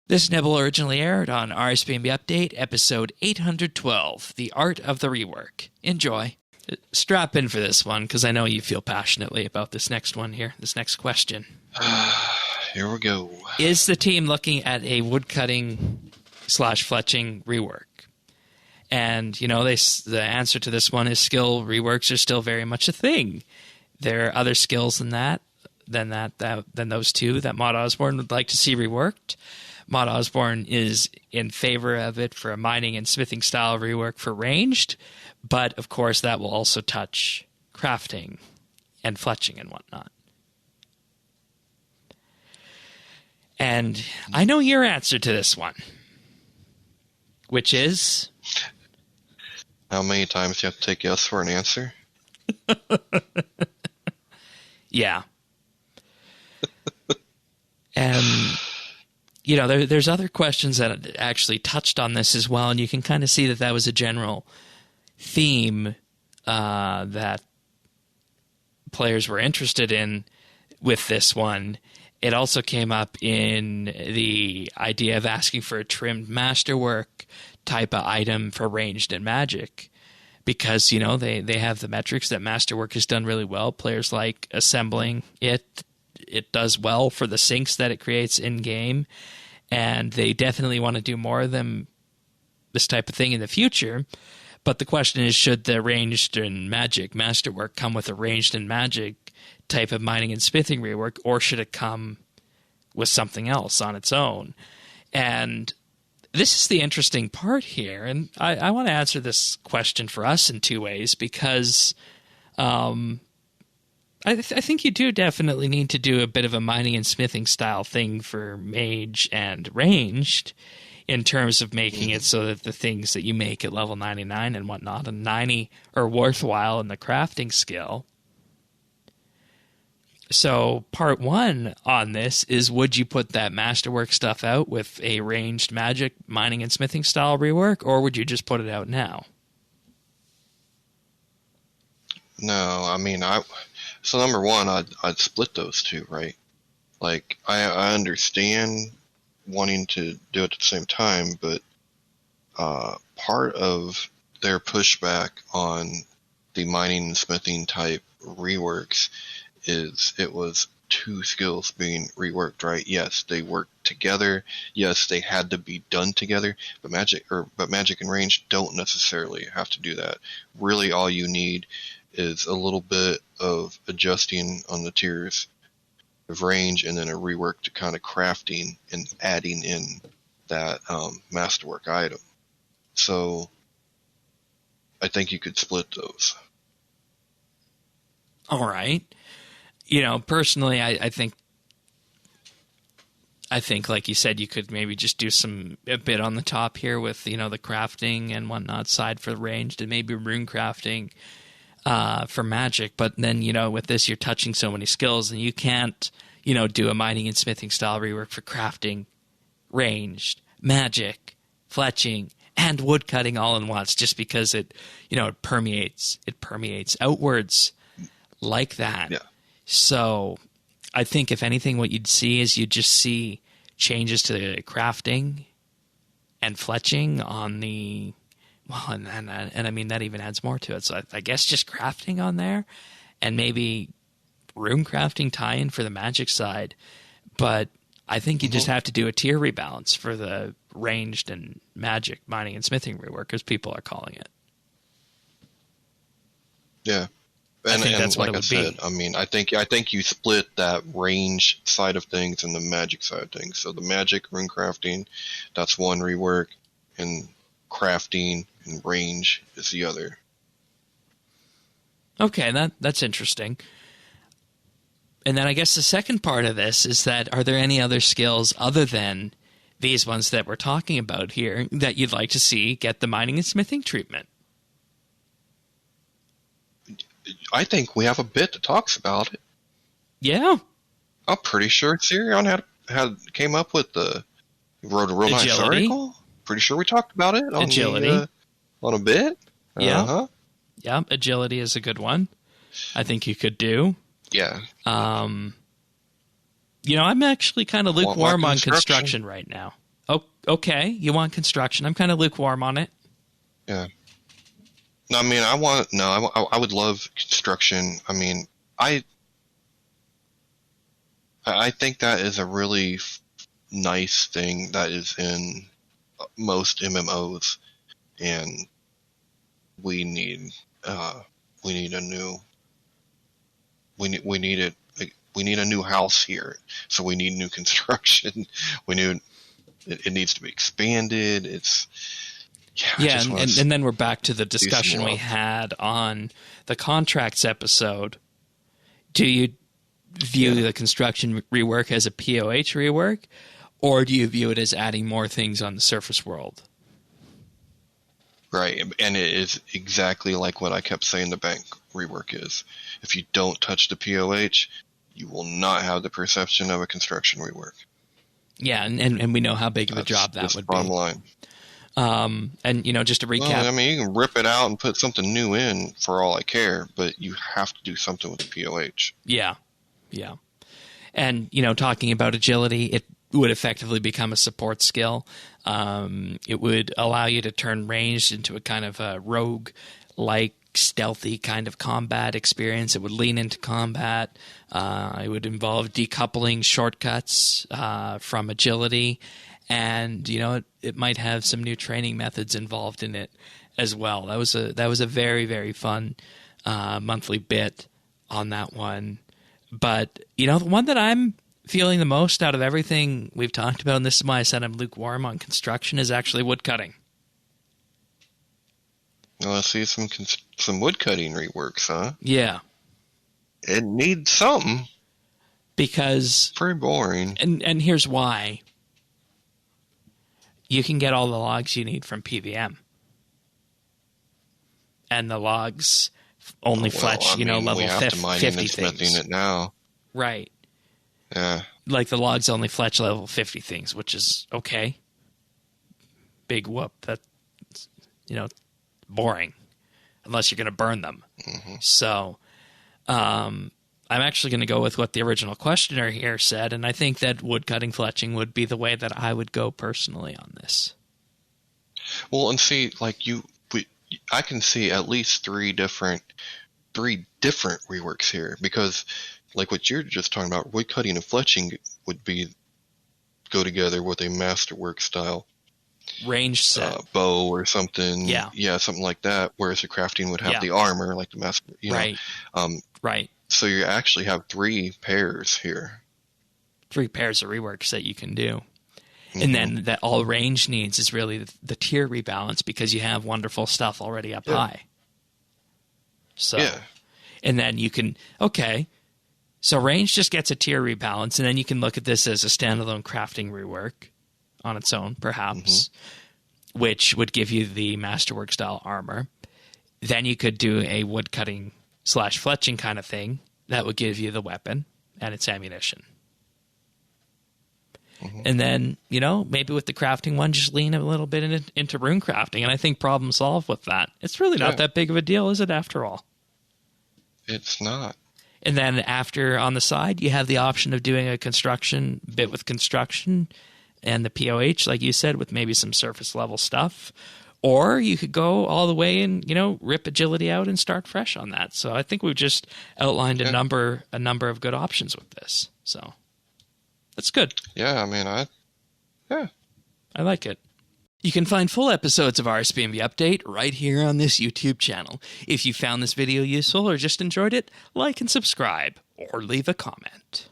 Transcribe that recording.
This nibble originally aired on RSBANDB Update, episode 812, The Art of the Rework. Enjoy. Strap in for this one, because I know you feel passionately about this next one here, this next question. Here we go. Is the team looking at a woodcutting / fletching rework? And, you know, the answer to this one is skill reworks are still very much a thing. There are other skills than those two that Mod Osborne would like to see reworked. Mod Osborne is in favor of it for a mining and smithing style rework for ranged, but of course that will also touch crafting and fletching and whatnot. And I know your answer to this one, which is... How many times do you have to take yes for an answer? Yeah. And... you know, there's other questions that actually touched on this as well, and you can kind of see that was a general theme that players were interested in with this one. It also came up in the idea of asking for a trimmed masterwork type of item for ranged and magic, because, you know, they have the metrics that masterwork has done really well. Players like assembling it. It does well for the sinks that it creates in-game, and they definitely want to do more of them, this type of thing in the future. But the question is, should the ranged and magic masterwork come with a ranged and magic type of mining and smithing rework, or should it come with something else on its own? And this is the interesting part here, and I want to answer this question for us in two ways, because... I think you do definitely need to do a bit of a mining and smithing style thing for mage and ranged, in terms of making it so that the things that you make at level 99 and whatnot and 90 are worthwhile in the crafting skill. So part one on this is, would you put that masterwork stuff out with a ranged magic mining and smithing style rework, or would you just put it out now? No, I mean, so number one, I'd split those two, right? Like, I understand wanting to do it at the same time, but part of their pushback on the mining and smithing type reworks is it was two skills being reworked, right? Yes, they worked together. Yes, they had to be done together, but magic and range don't necessarily have to do that. Really, all you need is a little bit of adjusting on the tiers of range, and then a rework to kind of crafting and adding in that masterwork item. So I think you could split those. All right. You know, personally, I think, like you said, you could maybe just do a bit on the top here with, you know, the crafting and whatnot side for ranged, and maybe rune crafting for magic. But then, you know, with this, you're touching so many skills, and you can't, you know, do a mining and smithing style rework for crafting, ranged, magic, fletching, and woodcutting all in once, just because it, you know, it permeates outwards like that. Yeah. So I think, if anything, what you'd see is you'd just see changes to the crafting and fletching on the... well, and I mean, that even adds more to it. So I guess just crafting on there, and maybe rune crafting tie-in for the magic side. But I think you just have to do a tier rebalance for the ranged and magic mining and smithing rework, as people are calling it. Yeah. I think that's what like it would I said, be. I mean, I think you split that range side of things and the magic side of things. So the magic rune crafting, that's one rework, and crafting and range is the other. Okay, that's interesting. And then I guess the second part of this is that, are there any other skills other than these ones that we're talking about here that you'd like to see get the mining and smithing treatment? I think we have a bit that talks about it. Yeah. I'm pretty sure Sirion came up with wrote a real nice article. Pretty sure we talked about it on agility. On a bit. Yeah. Uh-huh. Yeah, agility is a good one. I think you could do. Yeah. You know, I'm actually kind of lukewarm on construction right now. Okay, you want construction. I'm kind of lukewarm on it. Yeah. No, I mean, I would love construction. I mean, I think that is a really nice thing that is in most MMOs, and we need a new we need it. We need a new house here, so we need new construction. It needs to be expanded. And then we're back to the discussion we had on the contracts episode. Do you view the construction rework as a POH rework, or do you view it as adding more things on the surface world? Right, and it is exactly like what I kept saying the bank rework is. If you don't touch the POH, you will not have the perception of a construction rework. Yeah, and we know how big of a job that would be. Bottom line. And, just to recap. Well, I mean, you can rip it out and put something new in for all I care, but you have to do something with the POH. Yeah. And, talking about agility, it would effectively become a support skill. It would allow you to turn ranged into a kind of a rogue-like, stealthy kind of combat experience. It would lean into combat. It would involve decoupling shortcuts from agility. And, it might have some new training methods involved in it as well. That was a very, very fun monthly bit on that one. But, the one that I'm feeling the most out of everything we've talked about, and this is why I said I'm lukewarm on construction, is actually woodcutting. Well, let's see some woodcutting reworks, huh? Yeah. It needs something. Because... pretty boring. And here's why. You can get all the logs you need from PVM. And the logs only fletch, level we have to mine 50 and things. Smithing it now. Right. Yeah. Like the logs only fletch level 50 things, which is okay. Big whoop. That's, boring. Unless you're going to burn them. Mm-hmm. So, I'm actually going to go with what the original questioner here said, and I think that woodcutting fletching would be the way that I would go personally on this. Well, and see, I can see at least three different reworks here, because like what you're just talking about, woodcutting and fletching would go together with a masterwork style range set bow or something. Yeah, something like that. Whereas the crafting would have the armor, like the master. Right. Right. So you actually have 3 pairs here. 3 pairs of reworks that you can do. Mm-hmm. And then that all range needs is really the tier rebalance, because you have wonderful stuff already up high. So, and then you can, so range just gets a tier rebalance, and then you can look at this as a standalone crafting rework on its own, perhaps, which would give you the masterwork style armor. Then you could do a woodcutting / fletching kind of thing that would give you the weapon and its ammunition. Mm-hmm. And then, maybe with the crafting one, just lean a little bit into rune crafting, and I think problem solved with that. It's really not that big of a deal, is it, after all? It's not. And then after, on the side, you have the option of doing a construction bit with construction and the POH, like you said, with maybe some surface level stuff. Or you could go all the way and, rip agility out and start fresh on that. So I think we've just outlined a number of good options with this. So that's good. Yeah, I mean, I like it. You can find full episodes of RSBANDB Update right here on this YouTube channel. If you found this video useful or just enjoyed it, like and subscribe or leave a comment.